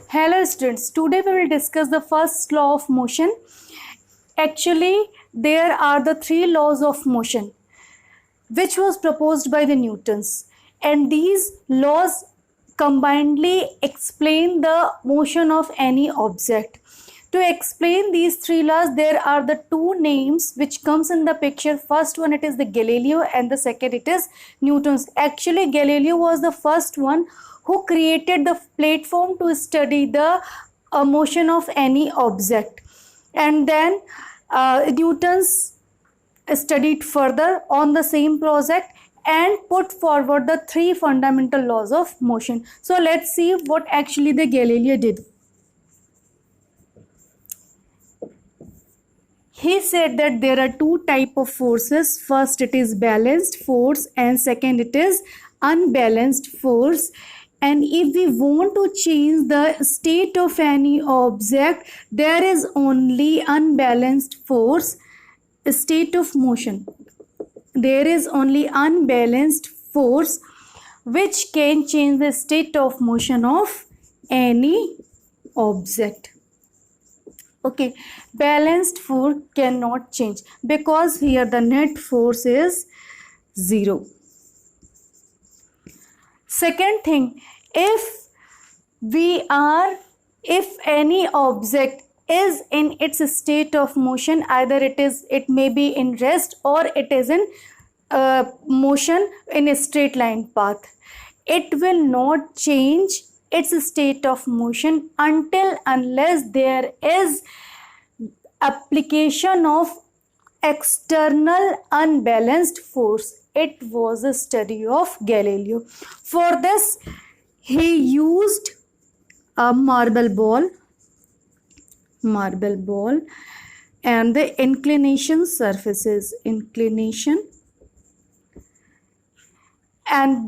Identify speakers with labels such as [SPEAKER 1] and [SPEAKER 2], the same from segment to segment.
[SPEAKER 1] Hello students, today we will discuss the first law of motion. Actually, there are the three laws of motion which was proposed by the Newtons, and these laws combinedly explain the motion of any object. To explain these three laws, there are the two names which comes in the picture. First one, it is the Galileo, and the second it is Newton's. Actually, Galileo was the first one who created the platform to study the motion of any object, and then Newton's studied further on the same project and put forward the three fundamental laws of motion. So let's see what actually the Galileo did. He said that there are two type of forces. First it is balanced force, and second it is unbalanced force. And if we want to change the state of any object, there is only unbalanced force, state of motion. There is only unbalanced force which can change the state of motion of any object. Okay, balanced force cannot change because here the net force is 0. Second thing, if any object is in its state of motion, either it may be in rest or it is in motion in a straight line path, it will not change its state of motion unless there is application of external unbalanced force. It was a study of Galileo. For this, he used a marble ball and the inclination surfaces. And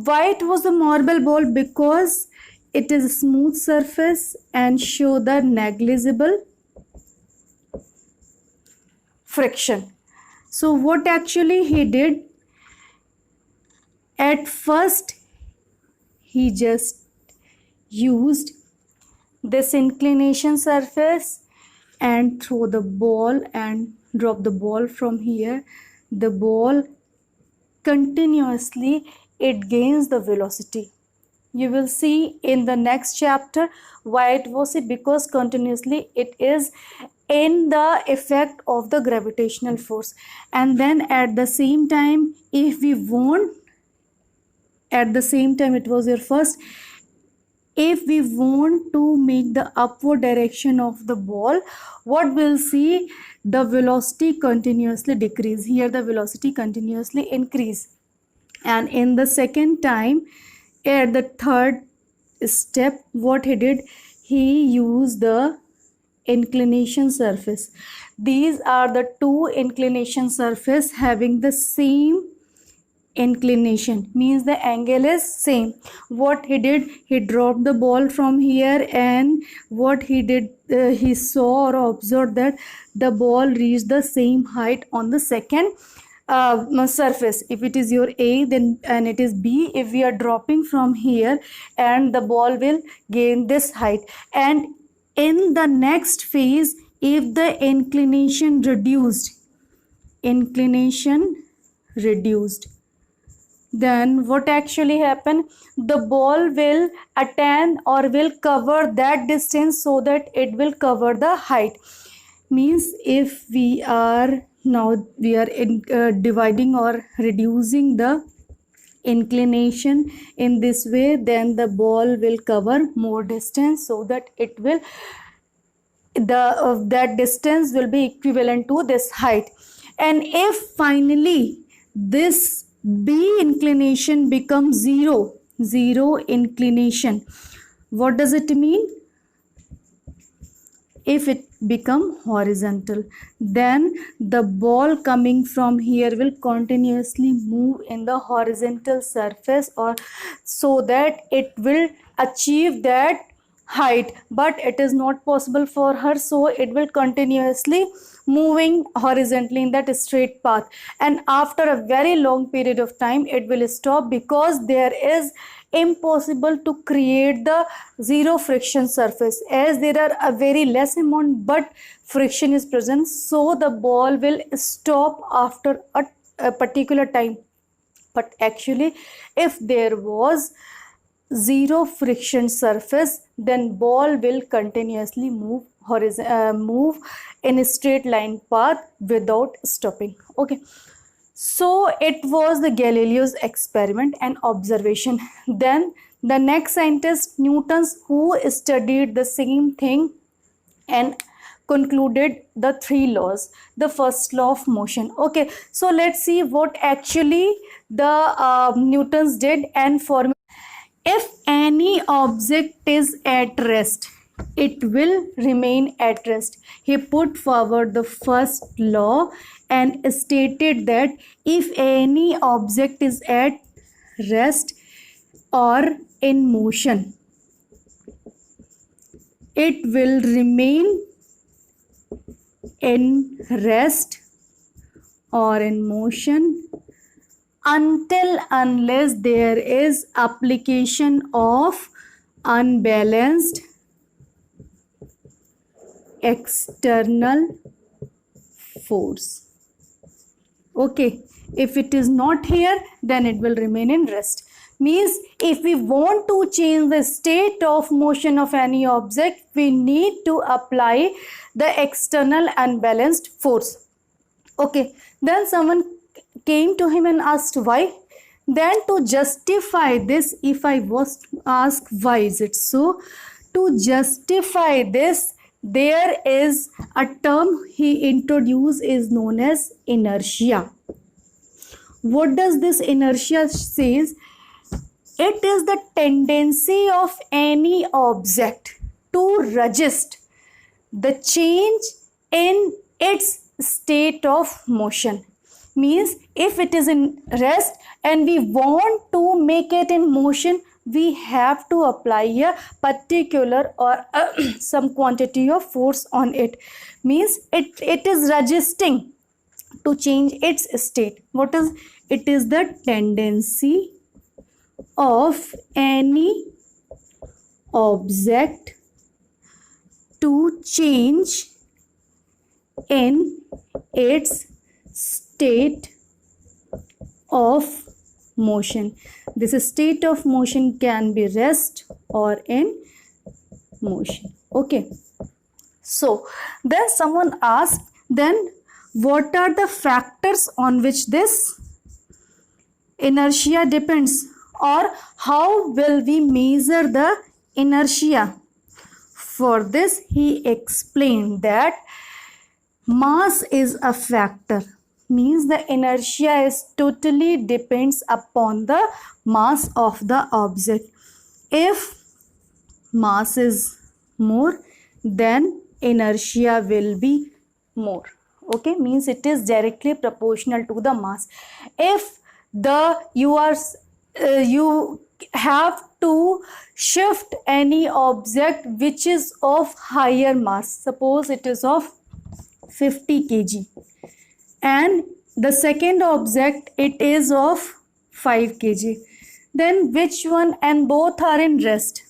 [SPEAKER 1] why it was a marble ball? Because it is a smooth surface and show the negligible friction. So what actually he did, at first he just used this inclination surface and throw the ball and drop the ball from here. The ball continuously, it gains the velocity. You will see in the next chapter why it was it, because continuously it is in the effect of the gravitational force. And then at the same time, if we want, at the same time it was your first, if we want to make the upward direction of the ball, what we'll see, the velocity continuously decrease. Here the velocity continuously increase. And in the second time, at the third step, what he did, he used the inclination surface. These are the two inclination surface having the same inclination, means the angle is same. What he did, he dropped the ball from here, and what he did, he saw or observed that the ball reached the same height on the second surface. If it is your A, then and it is B, if we are dropping from here, and the ball will gain this height. And in the next phase, if the inclination reduced, then what actually happen, the ball will attain or will cover that distance so that it will cover the height. Means if we are dividing or reducing the inclination in this way, then the ball will cover more distance so that it will that distance will be equivalent to this height. And if finally this B inclination becomes zero inclination, what does it mean? If it become horizontal, then the ball coming from here will continuously move in the horizontal surface, or so that it will achieve that height, but it is not possible for her, so it will continuously moving horizontally in that straight path, and after a very long period of time it will stop because there is impossible to create the zero friction surface, as there are a very less amount but friction is present, so the ball will stop after a particular time. But actually, if there was zero friction surface, then ball will continuously move in a straight line path without stopping. Okay, so it was the Galileo's experiment and observation. Then the next scientist, Newton's, who studied the same thing and concluded the three laws. The first law of motion. Okay, so let's see what actually the Newton's did and formulated. If any object is at rest, it will remain at rest. He put forward the first law and stated that if any object is at rest or in motion, it will remain in rest or in motion unless there is application of unbalanced external force. Okay, if it is not here, then it will remain in rest. Means if we want to change the state of motion of any object, we need to apply the external unbalanced force. Okay, then someone came to him and asked why. Then to justify this, if I was asked why is it so, to justify this, there is a term he introduced is known as inertia. What does this inertia says? It is the tendency of any object to resist the change in its state of motion. Means if it is in rest and we want to make it in motion, we have to apply a particular or some quantity of force on it. Means it is resisting to change its state. What is it? Is the tendency of any object to change in its state of motion. This state of motion can be rest or in motion. Okay, so then someone asked, then what are the factors on which this inertia depends, or how will we measure the inertia? For this he explained that mass is a factor. Means the inertia is totally depends upon the mass of the object. If mass is more, then inertia will be more. Okay, means it is directly proportional to the mass. If you have to shift any object which is of higher mass, suppose it is of 50 kg, and the second object it is of 5 kg, then which one, and both are in rest,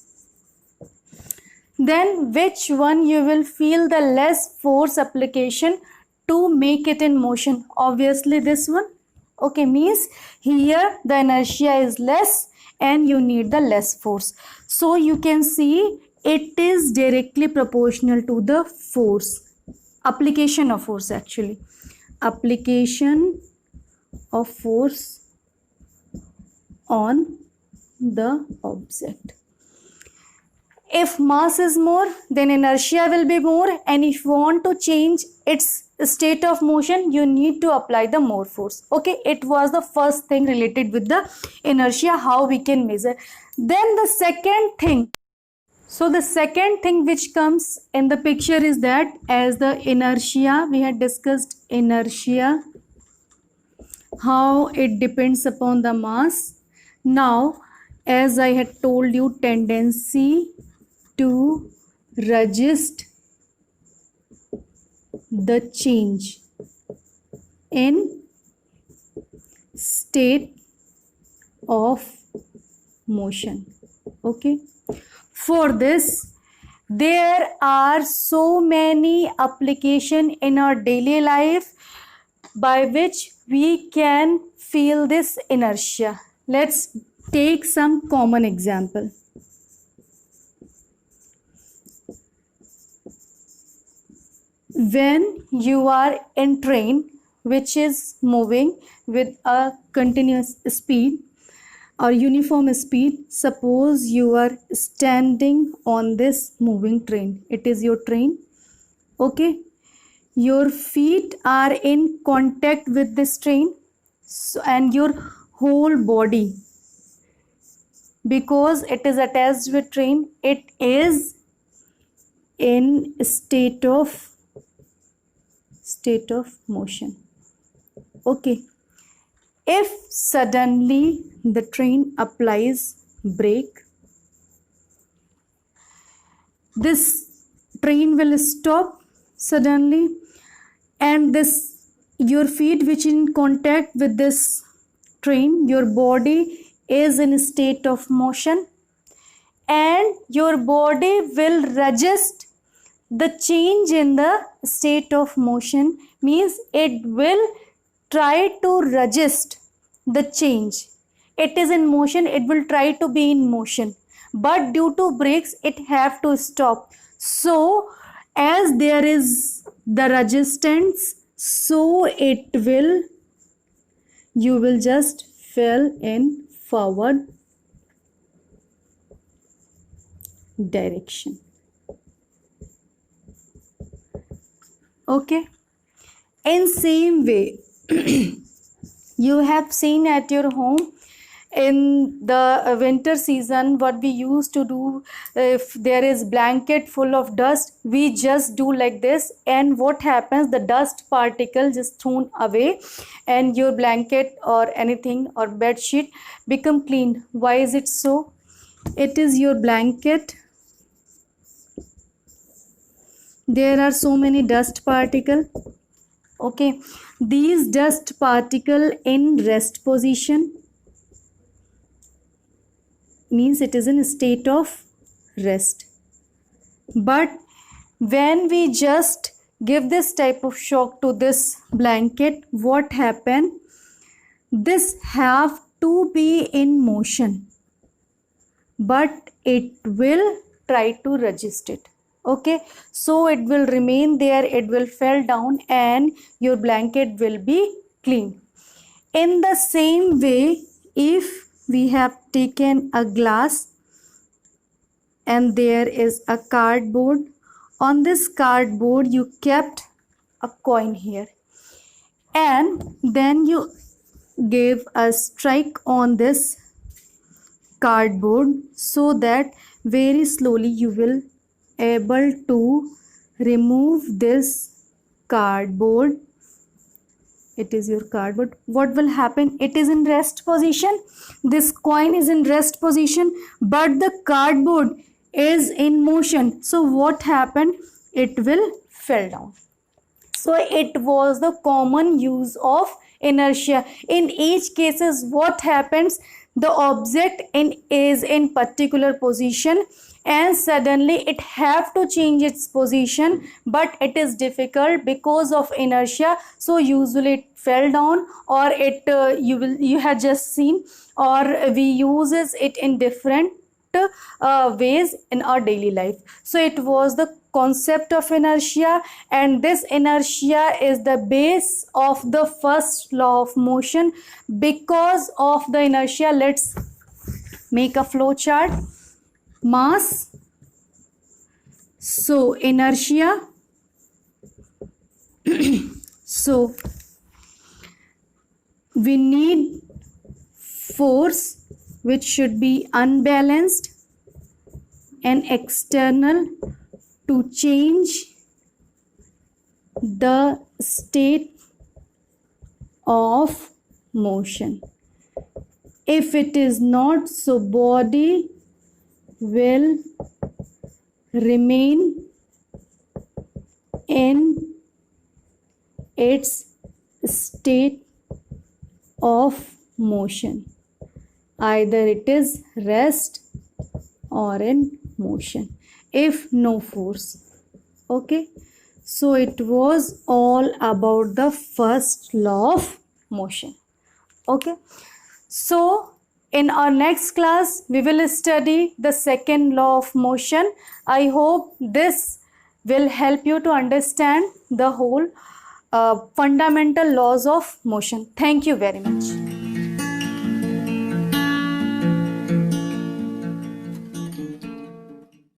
[SPEAKER 1] then which one you will feel the less force application to make it in motion? Obviously this one. Okay, means here the inertia is less and you need the less force. So you can see it is directly proportional to the force, application of force, actually application of force on the object. If mass is more, then inertia will be more, and if you want to change its state of motion, you need to apply the more force. Okay, it was the first thing related with the inertia, how we can measure. Then the second thing, so the second thing which comes in the picture is that as the inertia, we had discussed inertia, how it depends upon the mass. Now, as I had told you, tendency to resist the change in state of motion. Okay, for this there are so many applications in our daily life by which we can feel this inertia. Let's take some common example. When you are in train which is moving with a continuous speed or uniform speed, suppose you are standing on this moving train, it is your train. Okay, your feet are in contact with this train, so, and your whole body, because it is attached with train, it is in state of motion. Okay, if suddenly the train applies brake, this train will stop suddenly, and this your feet which in contact with this train, your body is in a state of motion, and your body will resist the change in the state of motion, means it will try to resist the change. It is in motion, it will try to be in motion, but due to brakes it have to stop. So as there is the resistance, so it will, you will just fall in forward direction. Okay, in same way you have seen at your home in the winter season what we used to do, if there is blanket full of dust, we just do like this, and what happens, the dust particle just thrown away and your blanket or anything or bed sheet become clean. Why is it so? It is your blanket, there are so many dust particle. Okay, these dust particle in rest position, means it is in a state of rest, but when we just give this type of shock to this blanket, what happen, this have to be in motion, but it will try to resist it. Okay, so it will remain there, it will fall down and your blanket will be clean. In the same way, if we have taken a glass and there is a cardboard, on this cardboard you kept a coin here, and then you gave a strike on this cardboard, so that very slowly you will able to remove this cardboard. It is your cardboard. What will happen? It is in rest position, this coin is in rest position, but the cardboard is in motion. So what happened? It will fall down. So it was the common use of inertia. In each cases, what happens, the object is in particular position and suddenly it have to change its position, but it is difficult because of inertia, so usually it fell down, or it you have just seen, or we uses it in different ways in our daily life. So it was the concept of inertia, and this inertia is the base of the first law of motion. Because of the inertia, let's make a flow chart. Mass, so inertia, so we need force which should be unbalanced and external to change the state of motion. If it is not, so body will remain in its state of motion. either it is rest or in motion if no force. Okay, so it was all about the first law of motion. Okay, so in our next class we will study the second law of motion. I hope this will help you to understand the whole fundamental laws of motion. Thank you very much.